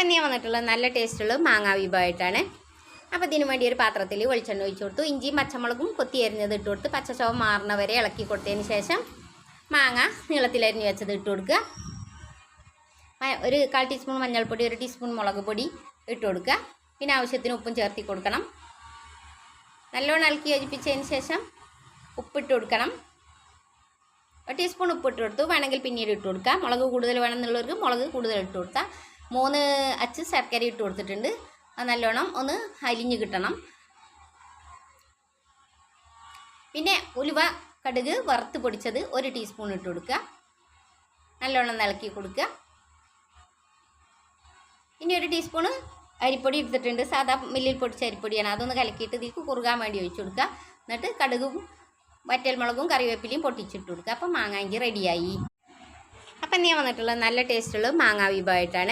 അപ്പം ഞാൻ വന്നിട്ടുള്ളത് നല്ല ടേസ്റ്റുള്ള മാങ്ങാ വിഭവമായിട്ടാണ്. അപ്പോൾ ഇതിനു വേണ്ടി ഒരു പാത്രത്തിൽ വെളിച്ചെണ്ണ ഒഴിച്ചു കൊടുത്തു. ഇഞ്ചിയും പച്ചമുളകും കൊത്തി അരിഞ്ഞത് ഇട്ട് കൊടുത്ത് പച്ചച്ചവ മാറുന്ന വരെ ഇളക്കി കൊടുത്തതിന് ശേഷം മാങ്ങ നീളത്തിലരിഞ്ഞ് വെച്ചത് ഇട്ട് കൊടുക്കുക. ഒരു 1/4 ടീസ്പൂൺ മഞ്ഞൾപ്പൊടി, 1 ടീസ്പൂൺ മുളക് പൊടി ഇട്ട് കൊടുക്കുക. പിന്നെ ആവശ്യത്തിന് ഉപ്പും ചേർത്തി കൊടുക്കണം. നല്ലോണം ഇളക്കി യോജിപ്പിച്ചതിന് ശേഷം ഉപ്പിട്ട് കൊടുക്കണം. 1 ടീസ്പൂൺ ഉപ്പിട്ട് കൊടുത്തു. വേണമെങ്കിൽ പിന്നീട് ഇട്ട് കൊടുക്കുക. മുളക് കൂടുതൽ വേണമെന്നുള്ളവർക്ക് മുളക് കൂടുതൽ ഇട്ട് കൊടുത്താൽ 3 അച്ച് ശർക്കര ഇട്ട് കൊടുത്തിട്ടുണ്ട്. അത് നല്ലോണം ഒന്ന് അലിഞ്ഞ് കിട്ടണം. പിന്നെ ഉലുവ കടുക് വറുത്ത് പൊടിച്ചത് 1 ടീസ്പൂൺ ഇട്ട് കൊടുക്കുക. നല്ലോണം ഇളക്കി കൊടുക്കുക. ഇനി 1 ടീസ്പൂൺ അരിപ്പൊടി എടുത്തിട്ടുണ്ട്. സാധാ മില്ലിൽ പൊടിച്ച അരിപ്പൊടിയാണ്. അതൊന്ന് കലക്കിയിട്ട് ഇതിലേക്ക് കുറുകാൻ വേണ്ടി ഒഴിച്ചു കൊടുക്കുക. എന്നിട്ട് കടുകും വറ്റൽമുളകും കറിവേപ്പിലയും പൊട്ടിച്ചിട്ട് കൊടുക്കുക. അപ്പം മാങ്ങാങ്കി റെഡിയായി. അപ്പം ഞാൻ വന്നിട്ടുള്ളത് നല്ല ടേസ്റ്റുള്ള മാങ്ങാ വിഭവമായിട്ടാണ്.